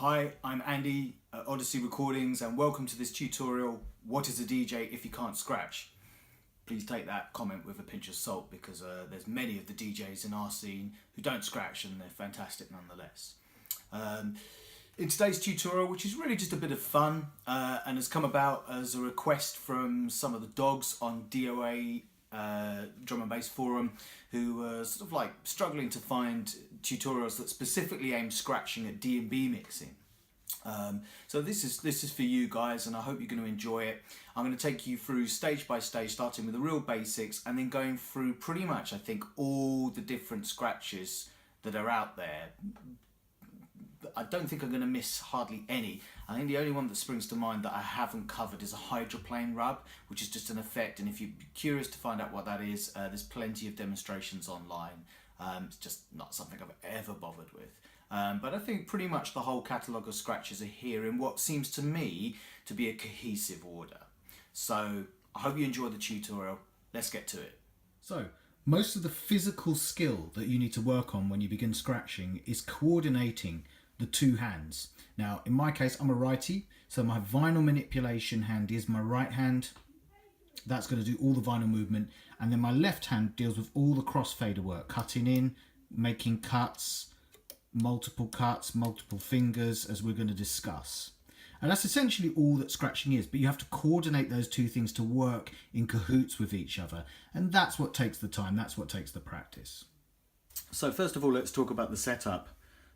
Hi, I'm Andy at Odyssey Recordings and welcome to this tutorial, What is a DJ if you can't scratch? Please take that comment with a pinch of salt because there's many of the DJs in our scene who don't scratch and they're fantastic nonetheless. In today's tutorial, which is really just a bit of fun and has come about as a request from some of the dogs on DOA Drum&Bass forum who are sort of like struggling to find tutorials that specifically aim scratching at D&B mixing. So this is for you guys and I hope you're going to enjoy it. I'm going to take you through stage by stage, starting with the real basics and then going through pretty much I think all the different scratches that are out there. I don't think I'm going to miss hardly any. I think the only one that springs to mind that I haven't covered is a hydroplane rub, which is just an effect, and if you're curious to find out what that is, there's plenty of demonstrations online. It's just not something I've ever bothered with. But I think pretty much the whole catalogue of scratches are here in what seems to me to be a cohesive order. So I hope you enjoy the tutorial. Let's get to it. So most of the physical skill that you need to work on when you begin scratching is coordinating the two hands. Now in my case I'm a righty, so my vinyl manipulation hand is my right hand. That's going to do all the vinyl movement, and then my left hand deals with all the crossfader work, cutting in, making cuts, multiple fingers, as we're going to discuss. And that's essentially all that scratching is, but you have to coordinate those two things to work in cahoots with each other, and that's what takes the time, that's what takes the practice. So first of all, let's talk about the setup.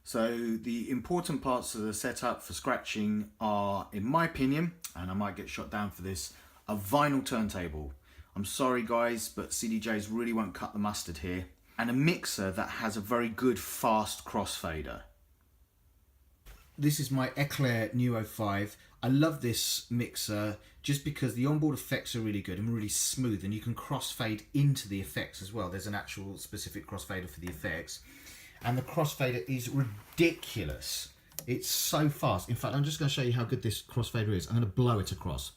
So the important parts of the setup for scratching are, in my opinion, and I might get shot down for this, a vinyl turntable. I'm sorry guys, but CDJs really won't cut the mustard here. And a mixer that has a very good fast crossfader. This is my Eclair Nuo 5. I love this mixer just because the onboard effects are really good and really smooth, and you can crossfade into the effects as well. There's an actual specific crossfader for the effects. And the crossfader is ridiculous. It's so fast. In fact, I'm just going to show you how good this crossfader is. I'm going to blow it across.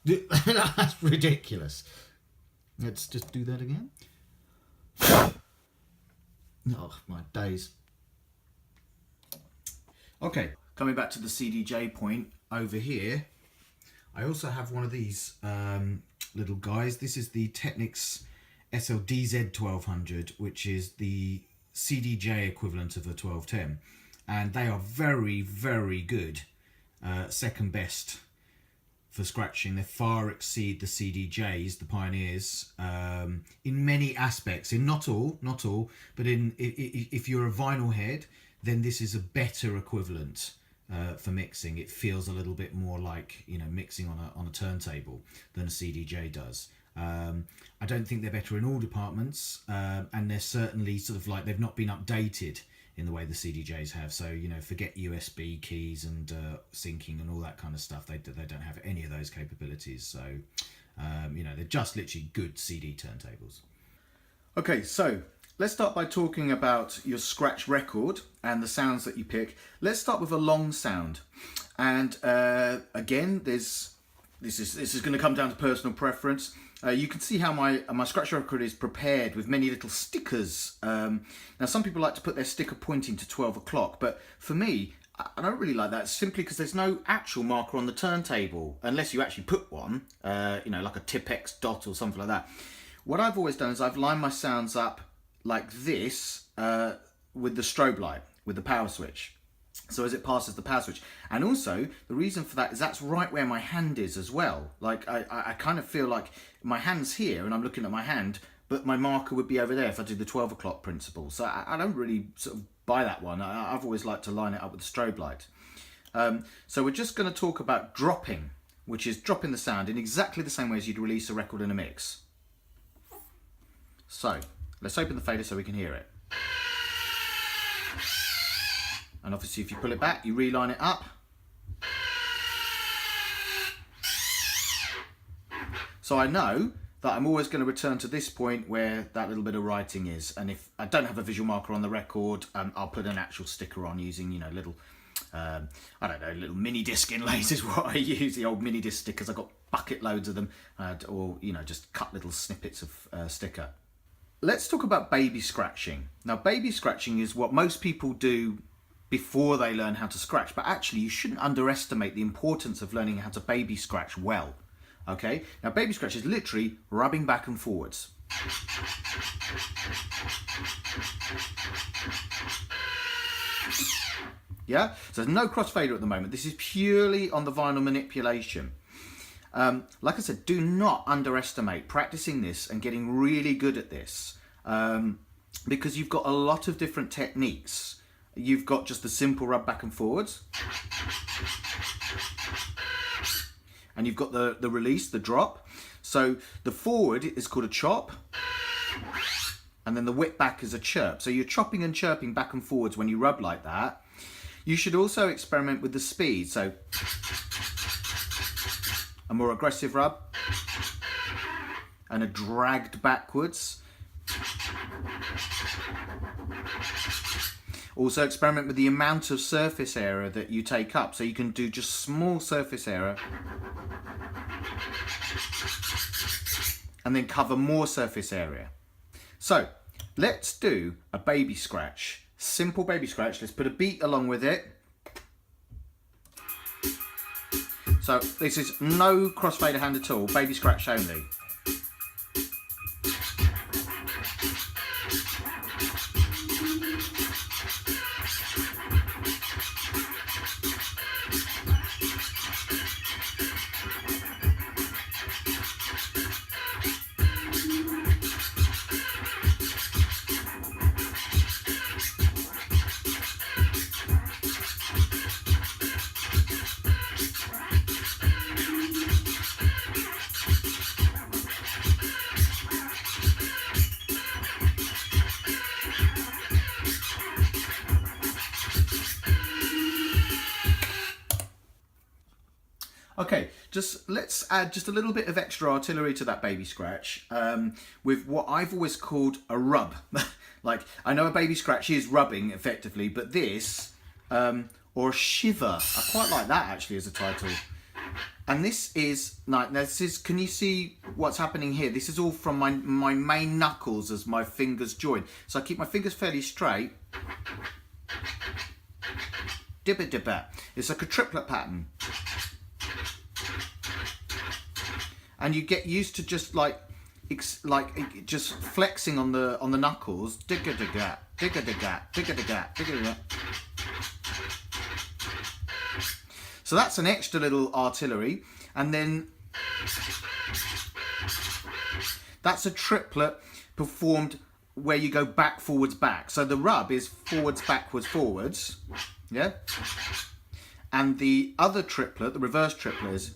That's ridiculous. Let's just do that again. Oh, my days. Okay, coming back to the CDJ point over here, I also have one of these little guys. This is the Technics SLDZ 1200, which is the CDJ equivalent of the 1210, and they are very, very good, second best for scratching. They far exceed the CDJs, the Pioneers, in many aspects. In not all, but if you're a vinyl head, then this is a better equivalent for mixing. It feels a little bit more like, you know, mixing on a turntable than a CDJ does. I don't think they're better in all departments, and they're certainly sort of like they've not been updated in the way the CDJs have. So, you know, forget USB keys and syncing and all that kind of stuff. They don't have any of those capabilities. So, you know, they're just literally good CD turntables. Okay, so let's start by talking about your scratch record and the sounds that you pick. Let's start with a long sound, and again, this is going to come down to personal preference. You can see how my scratch record is prepared with many little stickers. Now some people like to put their sticker pointing to 12 o'clock, but for me, I don't really like that, simply because there's no actual marker on the turntable, unless you actually put one, you know, like a Tipex dot or something like that. What I've always done is I've lined my sounds up like this with the strobe light, with the power switch. So as it passes the power switch, and also the reason for that is that's right where my hand is as well. Like I kind of feel like my hand's here and I'm looking at my hand, but my marker would be over there if I do the 12 o'clock principle. So I don't really sort of buy that one. I've always liked to line it up with the strobe light. So we're just going to talk about dropping, which is dropping the sound in exactly the same way as you'd release a record in a mix. So let's open the fader so we can hear it. And obviously if you pull it back, you reline it up. So I know that I'm always going to return to this point where that little bit of writing is. And if I don't have a visual marker on the record, I'll put an actual sticker on using, you know, little, I don't know, little mini disc inlays is what I use, the old mini disc stickers. I've got bucket loads of them, or, you know, just cut little snippets of sticker. Let's talk about baby scratching. Now, baby scratching is what most people do before they learn how to scratch. But actually, you shouldn't underestimate the importance of learning how to baby scratch well. Okay, now baby scratch is literally rubbing back and forwards. Yeah, so there's no crossfader at the moment. This is purely on the vinyl manipulation. Like I said, do not underestimate practicing this and getting really good at this, because you've got a lot of different techniques. You've got just the simple rub back and forwards, and you've got the release, the drop. So the forward is called a chop, and then the whip back is a chirp. So you're chopping and chirping back and forwards when you rub like that. You should also experiment with the speed. So a more aggressive rub and a dragged backwards. Also experiment with the amount of surface area that you take up. So you can do just small surface area and then cover more surface area. So let's do a baby scratch. Simple baby scratch. Let's put a beat along with it. So this is no crossfader hand at all, baby scratch only. Okay, let's add just a little bit of extra artillery to that baby scratch with what I've always called a rub. Like, I know a baby scratch is rubbing effectively, but this, or a shiver, I quite like that actually as a title. And this is, like, can you see what's happening here? This is all from my main knuckles as my fingers join. So I keep my fingers fairly straight. Dibba dibba. It's like a triplet pattern. And you get used to just just flexing on the knuckles. Digga digga, digga digga, digga digga, digga digga. So that's an extra little artillery, and then that's a triplet performed where you go back, forwards, back. So the rub is forwards, backwards, forwards, yeah. And the other triplet, the reverse triplet, is.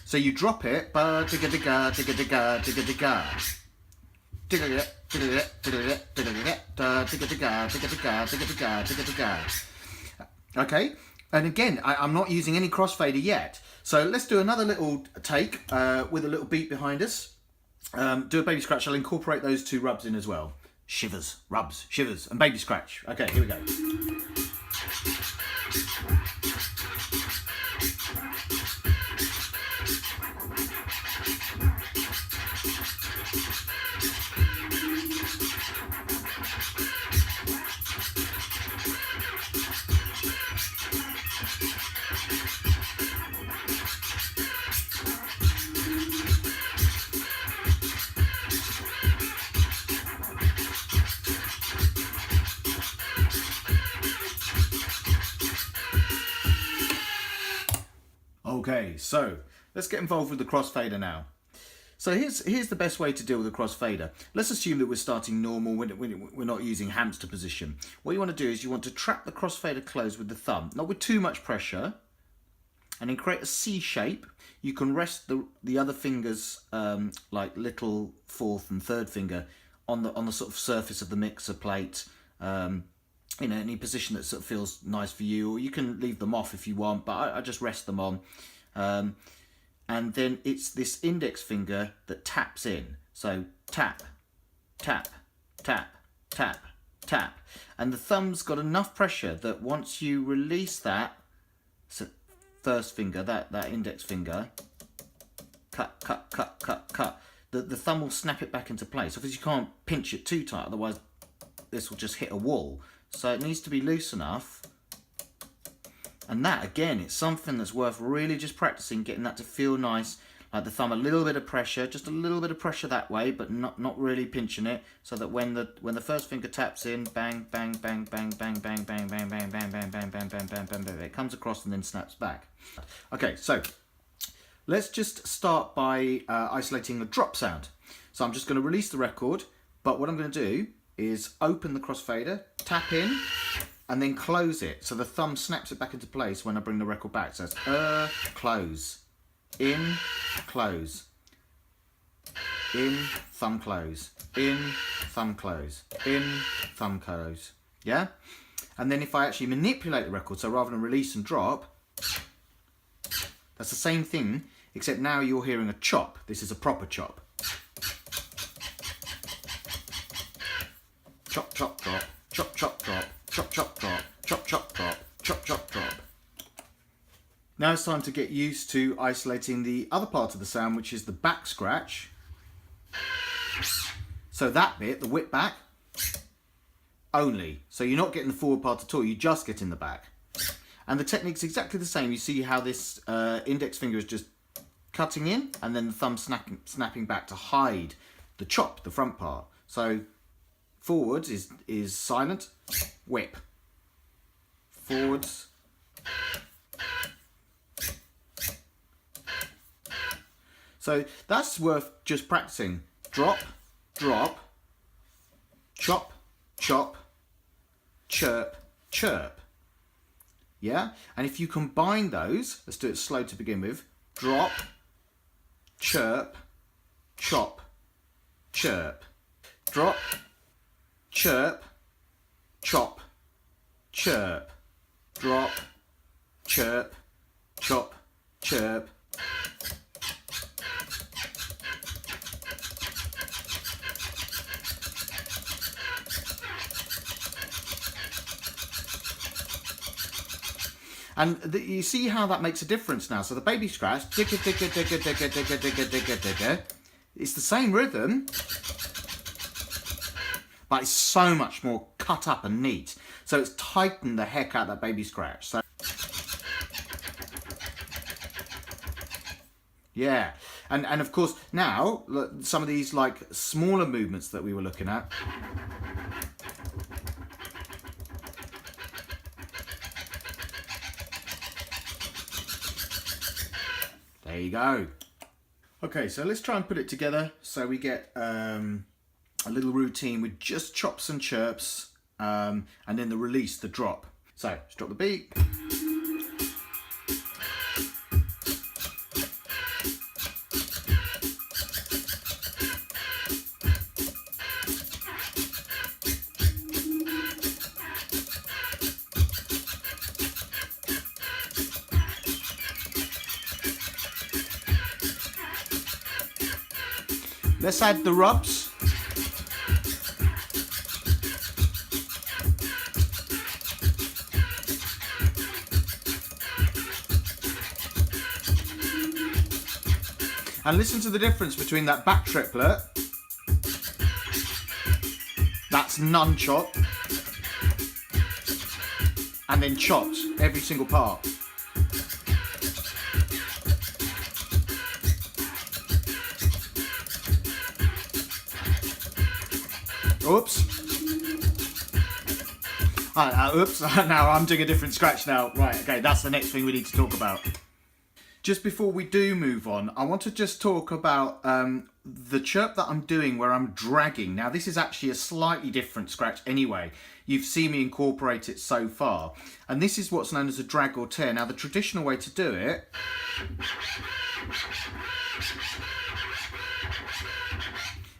So you drop it, ba digga digga digga digga digga digga digga digga digga digga digga digga digga digga. Okay, and again, I'm not using any crossfader yet. So let's do another little take with a little beat behind us. Do a baby scratch. I'll incorporate those two rubs in as well. Shivers, rubs, shivers, and baby scratch. Okay, here we go. Okay, so let's get involved with the crossfader now. So here's the best way to deal with a crossfader. Let's assume that we're starting normal, we're not using hamster position. What you want to do is you want to trap the crossfader closed with the thumb, not with too much pressure, and then create a C shape. You can rest the other fingers, like little fourth and third finger, on the sort of surface of the mixer plate. In any position that sort of feels nice for you, or you can leave them off if you want, but I just rest them on. And then it's this index finger that taps in. So tap, tap, tap, tap, tap. And the thumb's got enough pressure that once you release that, so first finger, that index finger, cut, cut, cut, cut, cut, the thumb will snap it back into place. Obviously you can't pinch it too tight, otherwise this will just hit a wall. So it needs to be loose enough. And that, again, it's something that's worth really just practicing, getting that to feel nice. Like the thumb, a little bit of pressure, just a little bit of pressure that way, but not really pinching it, so that when the first finger taps in, bang, bang, bang, bang, bang, bang, bang, bang, bang, bang, bang, bang, bang, bang, bang, bang, bang, it comes across and then snaps back. Okay, so let's just start by isolating the drop sound. So I'm just going to release the record, but what I'm going to do is open the crossfader, tap in, and then close it. So the thumb snaps it back into place when I bring the record back. So it's close, in, close, in, thumb close, in, thumb close, in, thumb close. Yeah? And then if I actually manipulate the record, so rather than release and drop, that's the same thing, except now you're hearing a chop. This is a proper chop. Chop, chop, drop, chop, chop, drop, chop, chop, drop, chop, chop, drop, chop, chop, drop. Now it's time to get used to isolating the other part of the sound, which is the back scratch. So that bit, the whip back, only. So you're not getting the forward part at all, you're just getting the back. And the technique's exactly the same. You see how this index finger is just cutting in, and then the thumb snapping back to hide the chop, the front part. So forwards is silent, whip. Forwards. So that's worth just practicing. Drop, drop, chop, chop, chirp, chirp. Yeah? And if you combine those, let's do it slow to begin with. Drop, chirp, chop, chirp. Drop, chirp, chop, chirp. Drop, chirp, chop, chirp. And you see how that makes a difference now. So the baby scratch, digga, digga, digga, digga, digga, digga, digga, digga. It's the same rhythm, but it's so much more cut up and neat. So it's tightened the heck out of that baby scratch. So yeah, and of course now some of these like smaller movements that we were looking at. There you go. Okay, so let's try and put it together so we get a little routine with just chops and chirps, and then the release, the drop. So let's drop the beat. Let's add the rubs. And listen to the difference between that back triplet, that's none chop, and then chopped, every single part. Oops. Oops, now I'm doing a different scratch now. Right, okay, that's the next thing we need to talk about. Just before we do move on, I want to just talk about the chirp that I'm doing where I'm dragging. Now, this is actually a slightly different scratch anyway. You've seen me incorporate it so far. And this is what's known as a drag or tear. Now, the traditional way to do it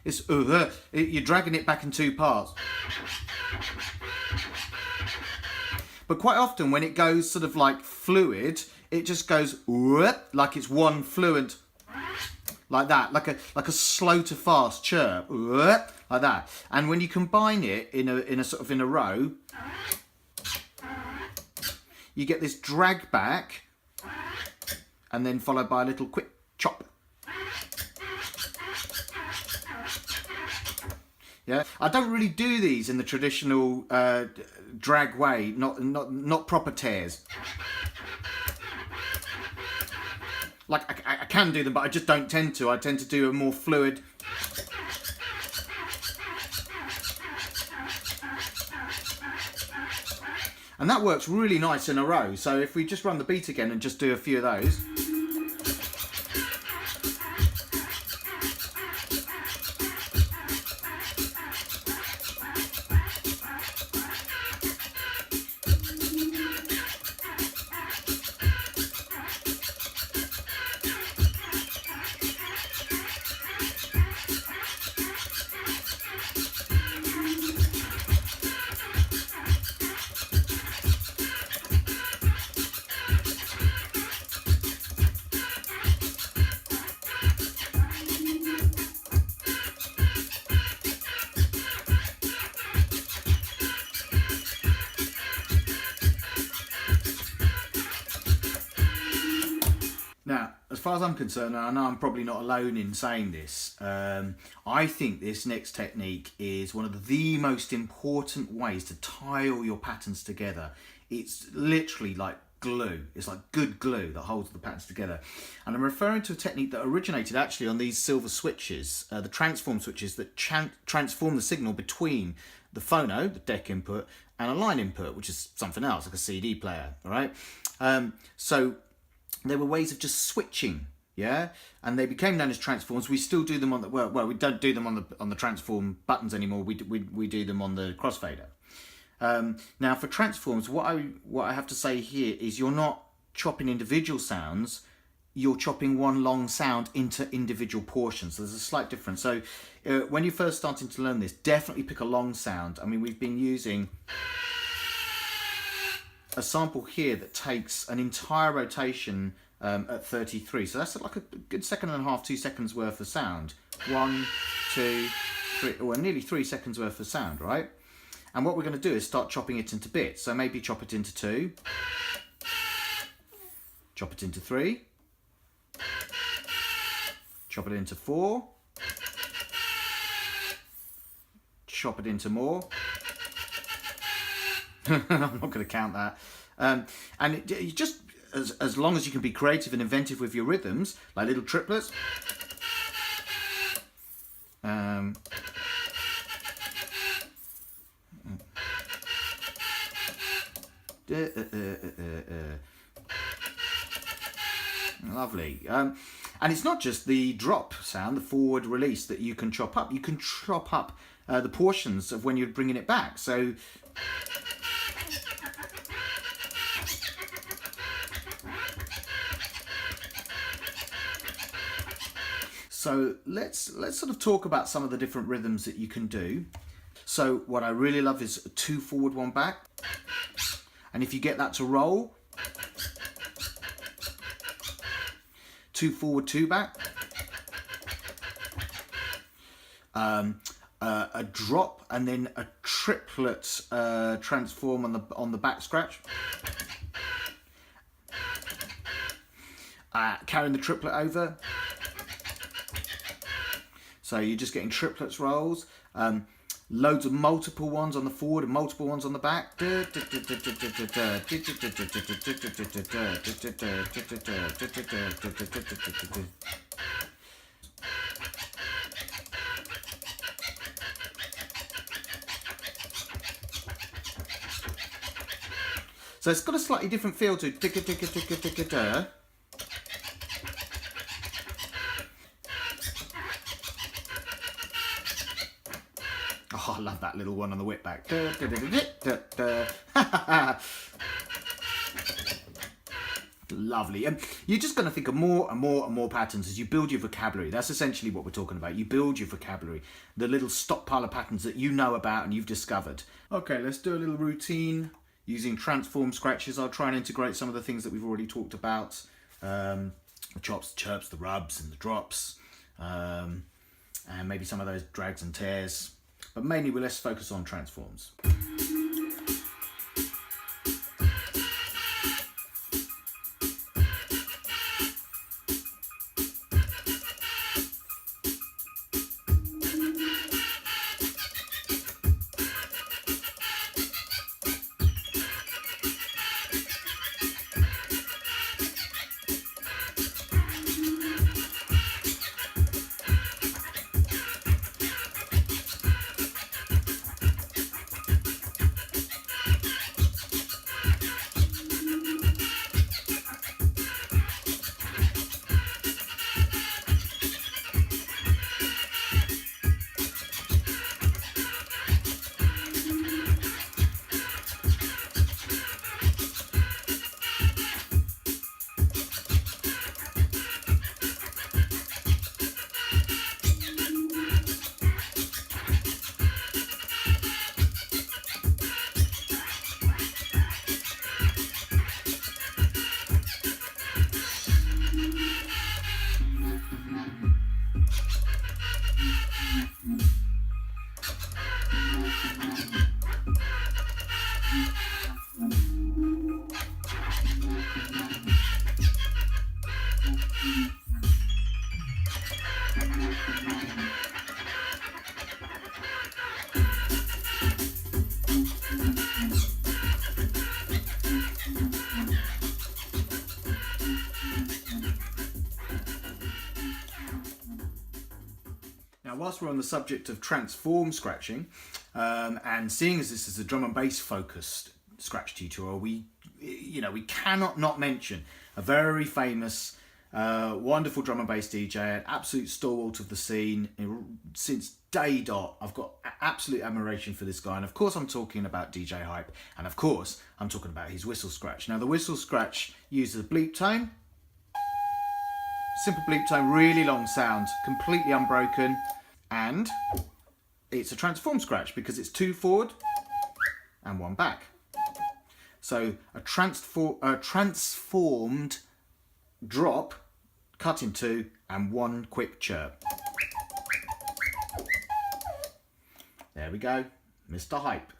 is you're dragging it back in two parts. But quite often when it goes sort of like fluid, it just goes like it's one fluent, like that, like a slow to fast chirp, like that. And when you combine it in a sort of in a row, you get this drag back, and then followed by a little quick chop. Yeah, I don't really do these in the traditional drag way, not proper tears. Like I can do them, but I just don't tend to. I tend to do a more fluid. And that works really nice in a row. So if we just run the beat again and just do a few of those. Now, as far as I'm concerned, and I know I'm probably not alone in saying this, I think this next technique is one of the most important ways to tie all your patterns together. It's literally like glue. It's like good glue that holds the patterns together. And I'm referring to a technique that originated actually on these silver switches, the transform switches that transform the signal between the phono, the deck input, and a line input, which is something else, like a CD player, all right? So there were ways of just switching, yeah, and they became known as transforms. We still do them on the well, we don't do them on the transform buttons anymore. We do them on the crossfader. Now for transforms, what I have to say here is you're not chopping individual sounds. You're chopping one long sound into individual portions. So there's a slight difference. So when you're first starting to learn this, definitely pick a long sound. I mean, we've been using a sample here that takes an entire rotation at 33. So that's like a good 1.5 seconds, 2 seconds worth of sound. 1, 2, 3, or nearly 3 seconds worth of sound, right? And what we're going to do is start chopping it into bits. So maybe chop it into 2, chop it into 3, chop it into 4, chop it into more. I'm not going to count that. And you just, as long as you can be creative and inventive with your rhythms, like little triplets. Lovely. And it's not just the drop sound, the forward release that you can chop up. You can chop up the portions of when you're bringing it back. So let's sort of talk about some of the different rhythms that you can do. So what I really love is 2 forward, 1 back. And if you get that to roll, 2 forward, 2 back. A drop and then a triplet transform on the back scratch. Carrying the triplet over. So you're just getting triplets rolls. Loads of multiple ones on the forward and multiple ones on the back. So it's got a slightly different feel to it. Oh, I love that little one on the whip back. Lovely. And you're just going to think of more and more and more patterns as you build your vocabulary. That's essentially what we're talking about. You build your vocabulary, the little stockpile of patterns that you know about and you've discovered. Okay, let's do a little routine using transform scratches. I'll try and integrate some of the things that we've already talked about. The chops, the chirps, the rubs and the drops. And maybe some of those drags and tears. But mainly let's focus on transforms. Now, whilst we're on the subject of transform scratching, and seeing as this is a drum and bass focused scratch tutorial, we cannot not mention a very famous, wonderful drum and bass DJ, an absolute stalwart of the scene since day dot. I've got absolute admiration for this guy, and of course I'm talking about DJ Hype, and of course I'm talking about his whistle scratch. Now, the whistle scratch uses a bleep tone. Simple bleep tone, really long sound, completely unbroken, and it's a transform scratch because it's 2 forward and 1 back. So a transformed drop, cut in 2, and 1 quick chirp. There we go, Mr. Hype.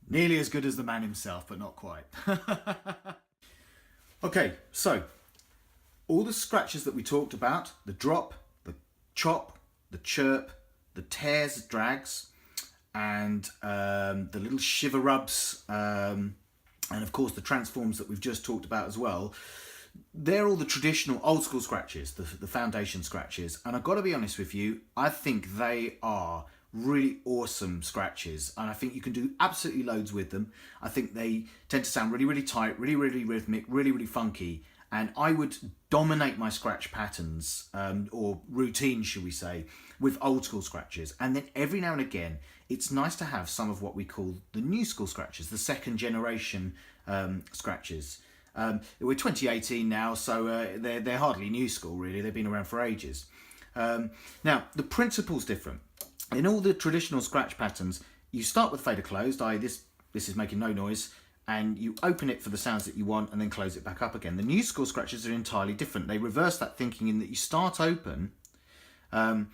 Nearly as good as the man himself, but not quite. Okay, so all the scratches that we talked about, the drop, the chop, the chirp, the tears, drags, and the little shiver rubs, and of course the transforms that we've just talked about as well, they're all the traditional old school scratches, the foundation scratches. And I've got to be honest with you, I think they are really awesome scratches, and I think you can do absolutely loads with them. I think they tend to sound really, really tight, really, really rhythmic, really, really funky, and I would dominate my scratch patterns, or routines, should we say, with old school scratches. And then every now and again, it's nice to have some of what we call the new school scratches, the second generation scratches. We're 2018 now, so they're hardly new school, really. They've been around for ages. Now, the principle's different. In all the traditional scratch patterns, you start with fader closed, i.e. this is making no noise, and you open it for the sounds that you want and then close it back up again. The new school scratches are entirely different. They reverse that thinking in that you start open, and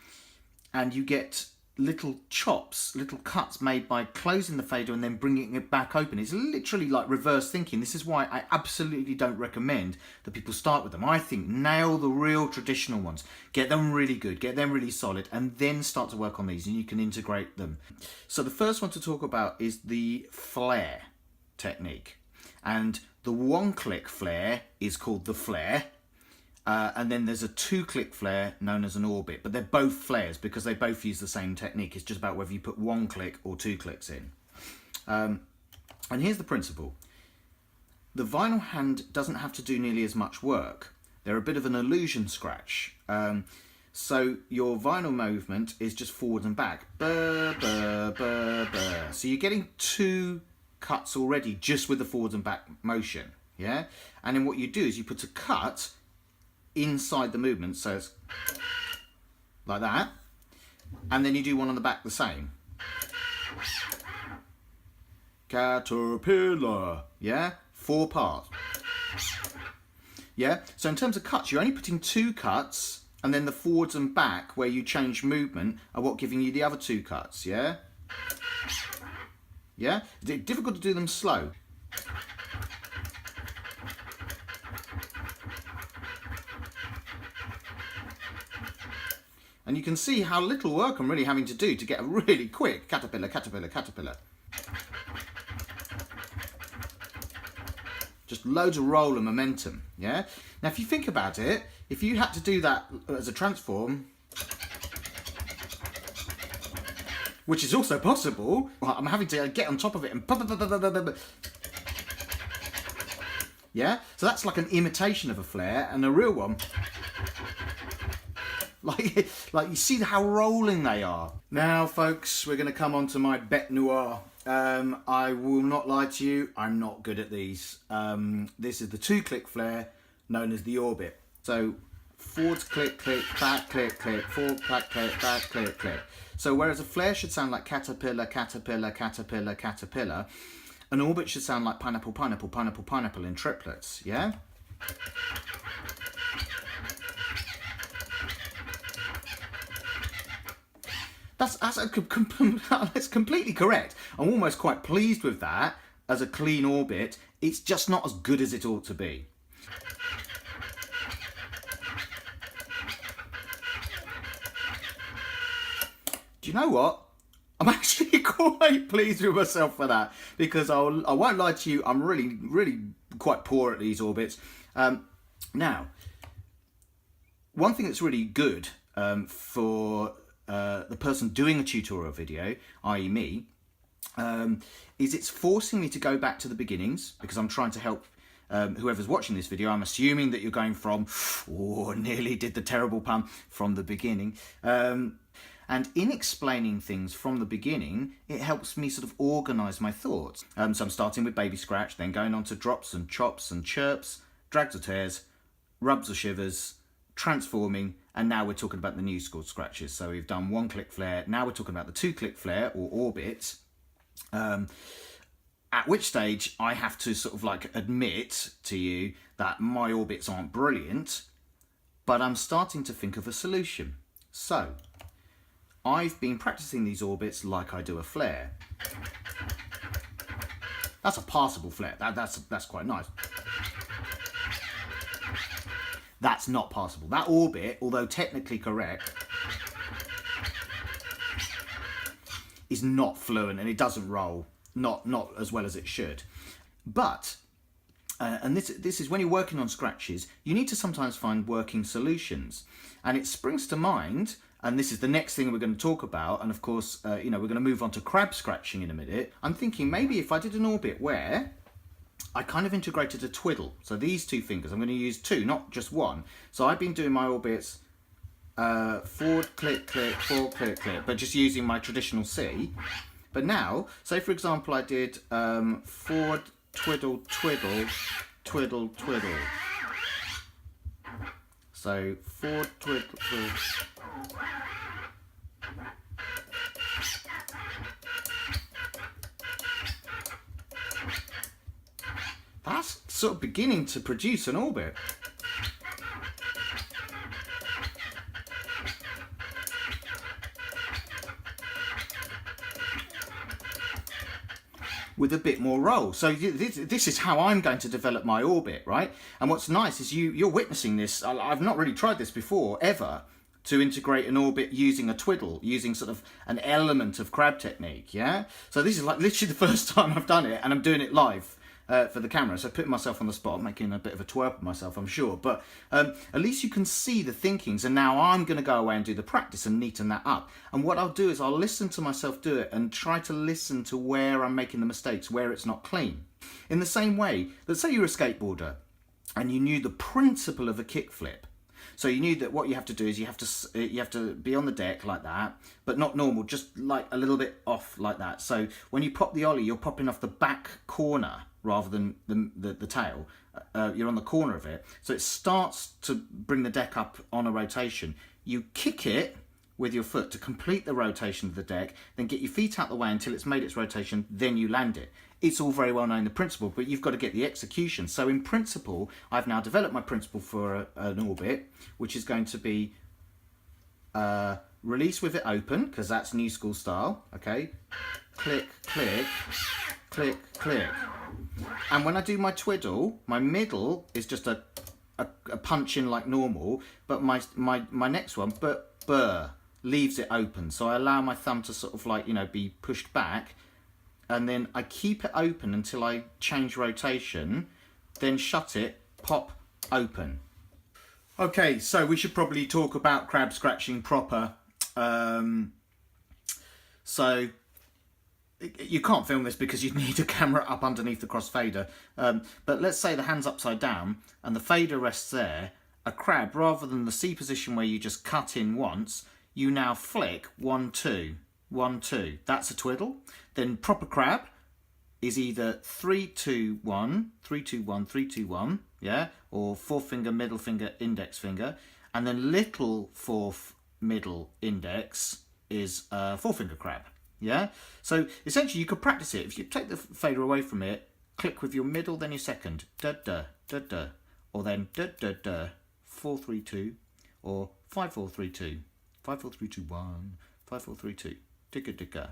you get little chops, little cuts made by closing the fader and then bringing it back open. It's literally like reverse thinking. This is why I absolutely don't recommend that people start with them. I think nail the real traditional ones, get them really good, get them really solid, and then start to work on these, and you can integrate them. So the first one to talk about is the flare technique, and the 1-click flare is called the flare. And then there's a 2-click flare known as an orbit, but they're both flares because they both use the same technique. It's just about whether you put 1 click or 2 clicks in. And here's the principle. The vinyl hand doesn't have to do nearly as much work. They're a bit of an illusion scratch. So your vinyl movement is just forward and back. Burr, burr, burr, burr. So you're getting 2 cuts already just with the forward and back motion. Yeah? And then what you do is you put a cut inside the movement, so it's like that, and then you do one on the back the same. Caterpillar, yeah, 4 parts. Yeah, so in terms of cuts, you're only putting 2 cuts, and then the forwards and back where you change movement are what giving you the other 2 cuts. Yeah, yeah, difficult to do them slow. And you can see how little work I'm really having to do to get a really quick caterpillar, caterpillar, caterpillar. Just loads of roll and momentum, yeah? Now, if you think about it, if you had to do that as a transform, which is also possible, I'm having to get on top of it and... Yeah? So that's like an imitation of a flare, and a real one... Like you see how rolling they are. Now, folks, we're going to come on to my bête noire. I will not lie to you, I'm not good at these. This is the 2-click flare, known as the orbit. So forward click, click, back click, click, forward back click, back click, click. So whereas a flare should sound like caterpillar, caterpillar, caterpillar, caterpillar, an orbit should sound like pineapple, pineapple, pineapple, pineapple in triplets, yeah? That's completely correct. I'm almost quite pleased with that as a clean orbit. It's just not as good as it ought to be. Do you know what? I'm actually quite pleased with myself for that, because I won't lie to you, I'm really quite poor at these orbits. Now, one thing that's really good for the person doing a tutorial video, i.e. me, is it's forcing me to go back to the beginnings, because I'm trying to help whoever's watching this video. I'm assuming that you're going from, oh, nearly did the terrible pun, from the beginning. And in explaining things from the beginning, it helps me sort of organise my thoughts. So I'm starting with baby scratch, then going on to drops and chops and chirps, drags or tears, rubs or shivers, transforming, and now we're talking about the new school scratches. So we've done 1-click flare, now we're talking about the 2-click flare or orbit. At which stage I have to sort of like admit to you that my orbits aren't brilliant, but I'm starting to think of a solution. So I've been practicing these orbits like I do a flare. That's a passable flare. That's quite nice. That's not passable. That orbit, although technically correct, is not fluent and it doesn't roll. Not as well as it should. But and this is when you're working on scratches, you need to sometimes find working solutions. And it springs to mind, and this is the next thing we're going to talk about, and of course, we're going to move on to crab scratching in a minute. I'm thinking maybe if I did an orbit where I kind of integrated a twiddle. So these two fingers, I'm going to use two, not just one. So I've been doing my orbits forward, click, click, forward, click, click, but just using my traditional C. But now, say for example, I did forward, twiddle, twiddle, twiddle, twiddle. So forward, twiddle, twiddle. That's sort of beginning to produce an orbit. With a bit more roll. So this is how I'm going to develop my orbit, right? And what's nice is you're witnessing this. I've not really tried this before, ever, to integrate an orbit using a twiddle, using sort of an element of crab technique, yeah? So this is like literally the first time I've done it, and I'm doing it live for the camera. So putting myself on the spot, making a bit of a twerp of myself, I'm sure. But at least you can see the thinkings, and now I'm going to go away and do the practice and neaten that up. And what I'll do is I'll listen to myself do it and try to listen to where I'm making the mistakes, where it's not clean. In the same way, let's say you're a skateboarder and you knew the principle of a kickflip. So you knew that what you have to do is you have to be on the deck like that, but not normal, just like a little bit off like that. So when you pop the ollie, you're popping off the back corner rather than the tail. You're on the corner of it. So it starts to bring the deck up on a rotation. You kick it with your foot to complete the rotation of the deck, then get your feet out the way until it's made its rotation, then you land it. It's all very well known, the principle, but you've got to get the execution. So in principle, I've now developed my principle for an orbit, which is going to be release with it open, because that's new school style, okay? Click, click, click, click. And when I do my twiddle, my middle is just a punch in like normal, but my next one, burr, leaves it open. So I allow my thumb to sort of like, be pushed back, and then I keep it open until I change rotation, then shut it, pop, open. Okay, so we should probably talk about crab scratching proper. So you can't film this because you'd need a camera up underneath the crossfader. But let's say the hand's upside down and the fader rests there. A crab, rather than the C position where you just cut in once, you now flick 1, 2, 1, 2. That's a twiddle. Then proper crab is either 3, 2, 1, 3, 2, 1, 3, 2, 1, yeah, or fourth finger, middle finger, index finger, and then little fourth, middle, index is four-finger crab, yeah? So essentially you could practice it. If you take the fader away from it, click with your middle, then your second, da-da, da-da, or then da-da-da, 4-3-2, or 5-4-3-2, 5-4-3-2-1, 5-4-3-2, ticka-ticka.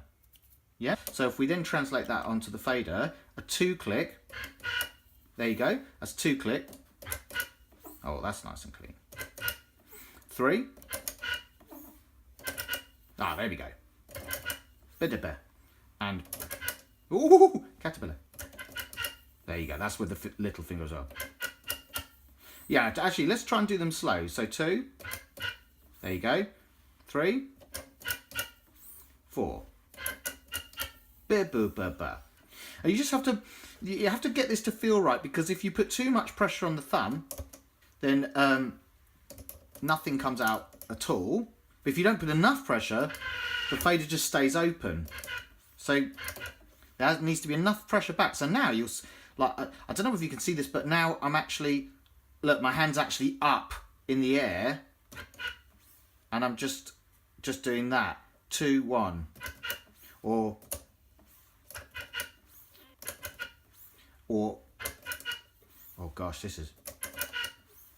Yeah? So if we then translate that onto the fader, a 2-click, there you go, that's 2-click. Oh, that's nice and clean. 3. Ah, there we go. Bidibba. And, ooh, caterpillar. There you go, that's with the little finger as well. Yeah, actually, let's try and do them slow. So 2, there you go. 3, 4. Ba-ba-ba-ba. And you just have to get this to feel right, because if you put too much pressure on the thumb, then nothing comes out at all. But if you don't put enough pressure, the fader just stays open. So there needs to be enough pressure back. So now you'll, like, I don't know if you can see this, but now I'm actually, look, my hand's actually up in the air, and I'm just doing that. 2, 1, or oh gosh, this is,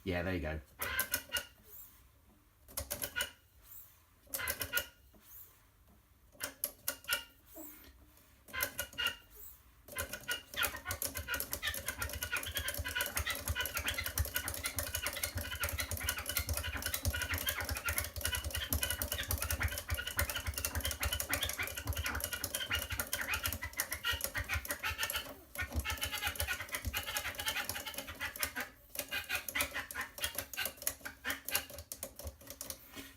yeah, there you go.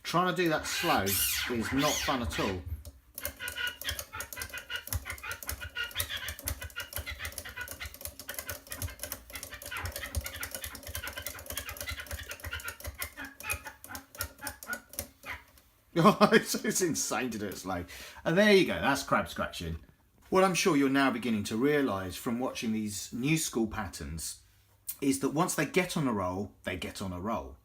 Trying to do that slow is not fun at all. It's insane to do it slow. And there you go, that's crab scratching. What I'm sure you're now beginning to realise from watching these new school patterns is that once they get on a roll, they get on a roll.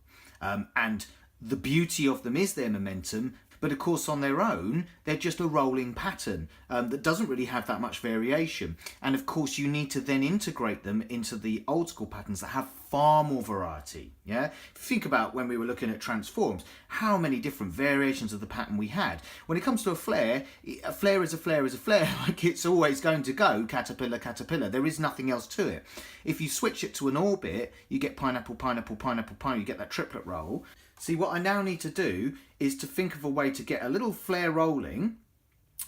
And the beauty of them is their momentum, but of course on their own, they're just a rolling pattern that doesn't really have that much variation. And of course you need to then integrate them into the old school patterns that have far more variety. Yeah, think about when we were looking at transforms, how many different variations of the pattern we had. When it comes to a flare is a flare is a flare, like it's always going to go caterpillar, caterpillar. There is nothing else to it. If you switch it to an orbit, you get pineapple, pineapple, pineapple, pineapple, you get that triplet roll. See, what I now need to do is to think of a way to get a little flare rolling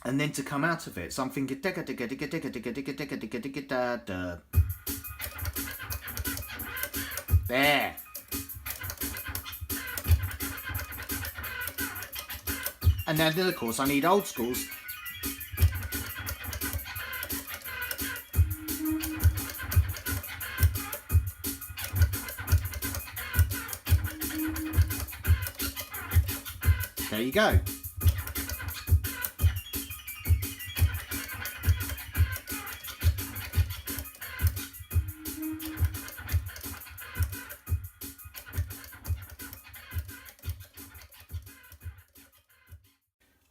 and then to come out of it. So I'm thinking digga digga digga digga digga digga digga digga digga da da. There. And then of course I need old schools. There you go.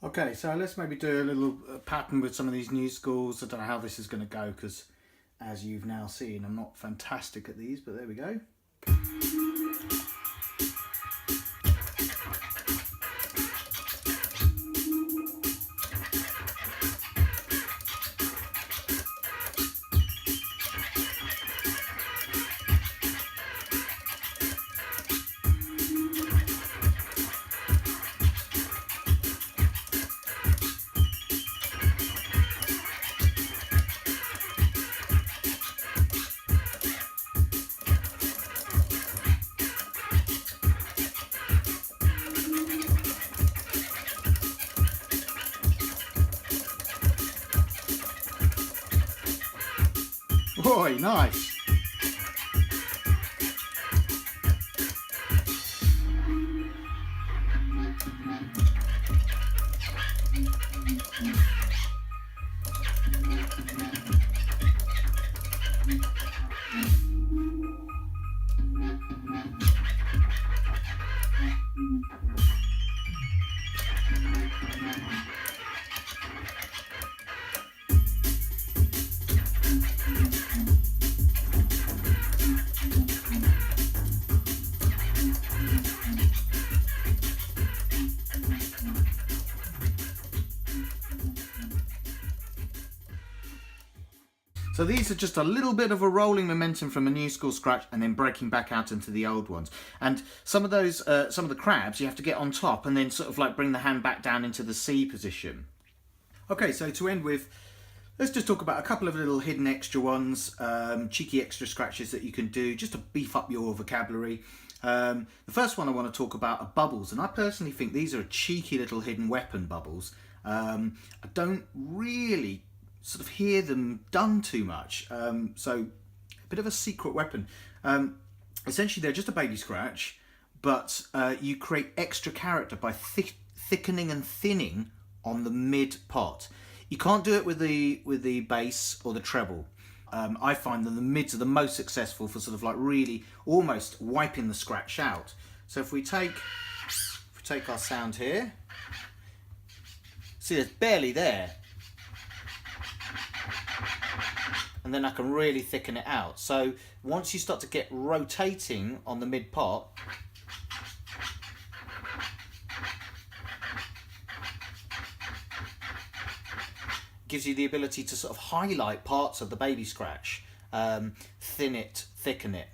Okay, so let's maybe do a little pattern with some of these new schools. I don't know how this is going to go because, as you've now seen, I'm not fantastic at these, but there we go. Boy, nice. So these are just a little bit of a rolling momentum from a new school scratch and then breaking back out into the old ones. And some of those, some of the crabs, you have to get on top and then sort of like bring the hand back down into the C position. Okay, so to end with, let's just talk about a couple of little hidden extra ones, cheeky extra scratches that you can do just to beef up your vocabulary. The first one I want to talk about are bubbles, and I personally think these are a cheeky little hidden weapon, bubbles. I don't really sort of hear them done too much, so a bit of a secret weapon. Essentially they're just a baby scratch, but you create extra character by thickening and thinning on the mid pot. You can't do it with the bass or the treble. I find that the mids are the most successful for sort of like really almost wiping the scratch out. So if we take our sound here, see there's barely there. And then I can really thicken it out. So once you start to get rotating on the mid pot, gives you the ability to sort of highlight parts of the baby scratch, thin it, thicken it.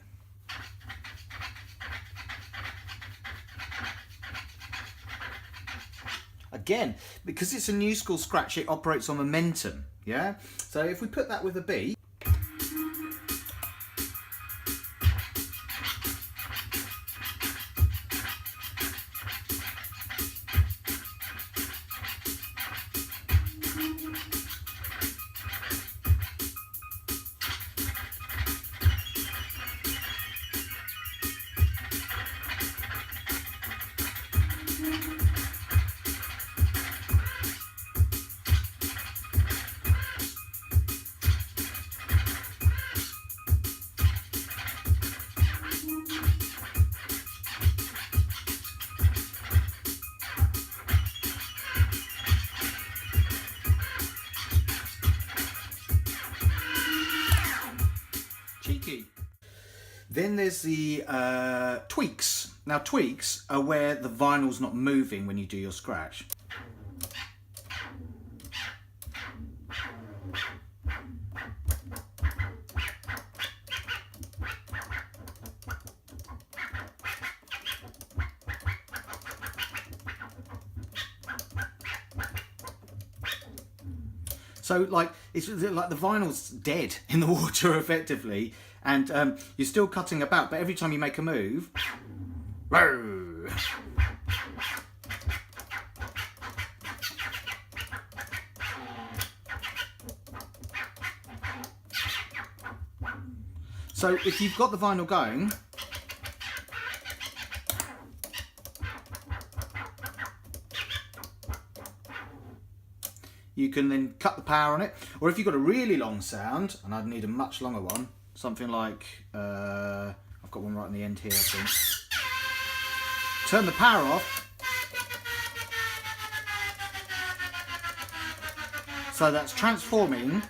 Again, because it's a new school scratch, it operates on momentum, yeah? So if we put that with a beat, cheeky. Then there's the tweaks. Now tweaks are where the vinyl's not moving when you do your scratch. So like it's like the vinyl's dead in the water effectively, and you're still cutting about, but every time you make a move, so if you've got the vinyl going, you can then cut the power on it, or if you've got a really long sound, and I'd need a much longer one, something like, I've got one right on the end here, I think. Turn the power off, so that's transforming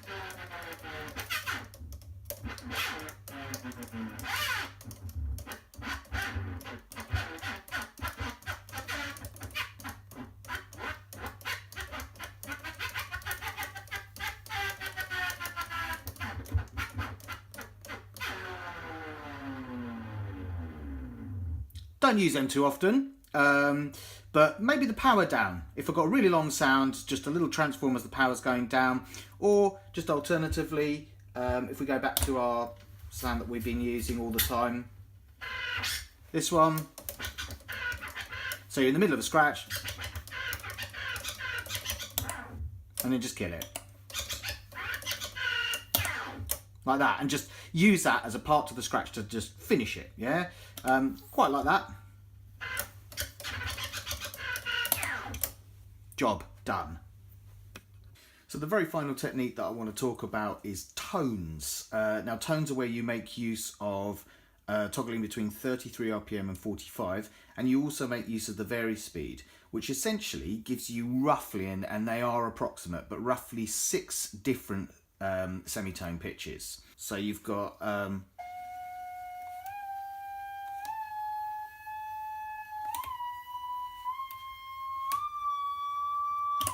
Don't use them too often, but maybe the power down. If I've got a really long sound, just a little transform as the power's going down, or just alternatively, if we go back to our sound that we've been using all the time, this one. So you're in the middle of a scratch, and then just kill it. Like that, and just use that as a part of the scratch to just finish it, yeah? Quite like that. Job done. So the very final technique that I want to talk about is tones. Now tones are where you make use of toggling between 33 RPM and 45, and you also make use of the vary speed, which essentially gives you roughly, and they are approximate, but roughly 6 different semitone pitches. So you've got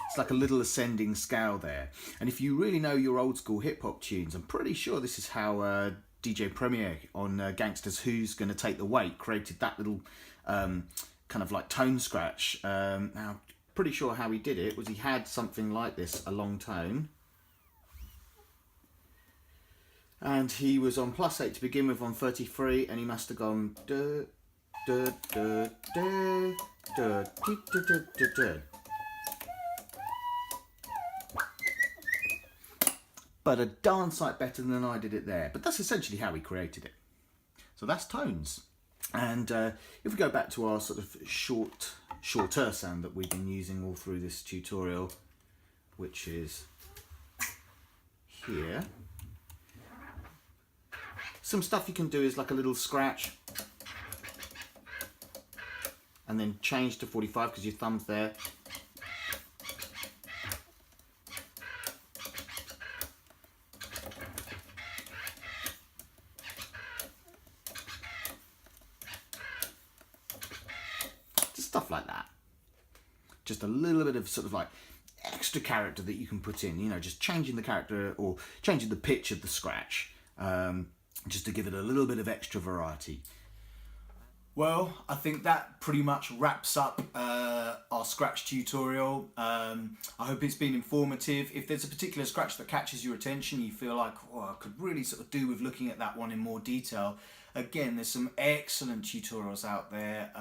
it's like a little ascending scale there. And if you really know your old school hip hop tunes, I'm pretty sure this is how DJ Premier on Gangsters Who's Gonna Take the Weight created that little kind of like tone scratch. Now, pretty sure how he did it was he had something like this, a long tone. And he was on +8 to begin with on 33, and he must have gone duh, duh, duh, duh, duh, duh, duh, duh, duh, duh. But a darn sight better than I did it there. But that's essentially how he created it. So that's tones. And if we go back to our sort of shorter sound that we've been using all through this tutorial, which is here. Some stuff you can do is like a little scratch and then change to 45 because your thumb's there. Just stuff like that. Just a little bit of sort of like extra character that you can put in, you know, just changing the character or changing the pitch of the scratch. Just to give it a little bit of extra variety. Well, I think that pretty much wraps up our scratch tutorial. I hope it's been informative. If there's a particular scratch that catches your attention, you feel like, oh, I could really sort of do with looking at that one in more detail. Again, there's some excellent tutorials out there,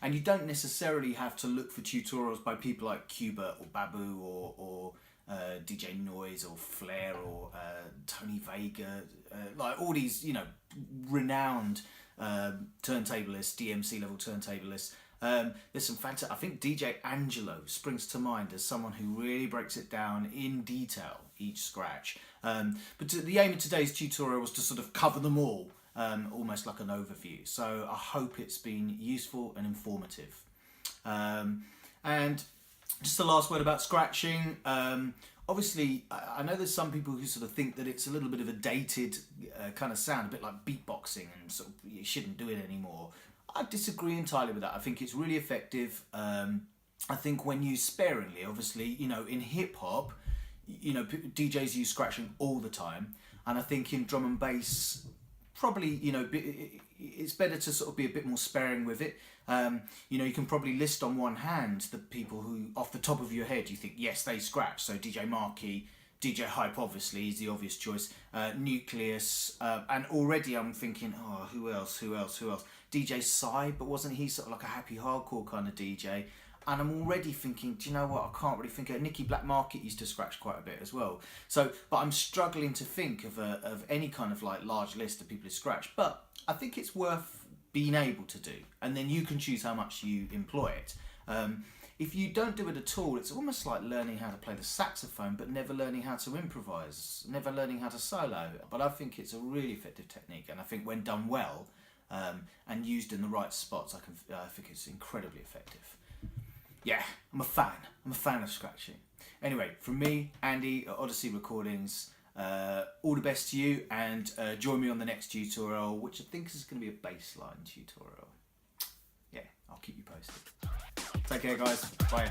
and you don't necessarily have to look for tutorials by people like Cuba or Babu or DJ Noise or Flair or Tony Vega, like all these, you know, renowned turntablists, DMC level turntablists. There's some fantastic. I think DJ Angelo springs to mind as someone who really breaks it down in detail, each scratch. But the aim of today's tutorial was to sort of cover them all, almost like an overview. So I hope it's been useful and informative. And just the last word about scratching. Obviously, I know there's some people who sort of think that it's a little bit of a dated kind of sound, a bit like beatboxing, and sort of you shouldn't do it anymore. I disagree entirely with that. I think it's really effective. I think when used sparingly, obviously, you know, in hip hop, you know, DJs use scratching all the time, and I think in drum and bass, probably, you know, it's better to sort of be a bit more sparing with it. You know, you can probably list on one hand the people who, off the top of your head, you think, yes, they scratch. So DJ Markey, DJ Hype, obviously, is the obvious choice. Nucleus, and already I'm thinking, oh, who else? DJ Psy, but wasn't he sort of like a happy hardcore kind of DJ? And I'm already thinking, do you know what? I can't really think of. Nicky Black Market used to scratch quite a bit as well. So, but I'm struggling to think of any kind of like large list of people who scratch. But I think it's worth being able to do, and then you can choose how much you employ it. If you don't do it at all, it's almost like learning how to play the saxophone, but never learning how to improvise, never learning how to solo. But I think it's a really effective technique, and I think when done well and used in the right spots, I think it's incredibly effective. Yeah, I'm a fan. I'm a fan of scratching. Anyway, from me, Andy at Odyssey Recordings, all the best to you, and join me on the next tutorial, which I think is going to be a bassline tutorial. Yeah, I'll keep you posted. Take care, guys. Bye.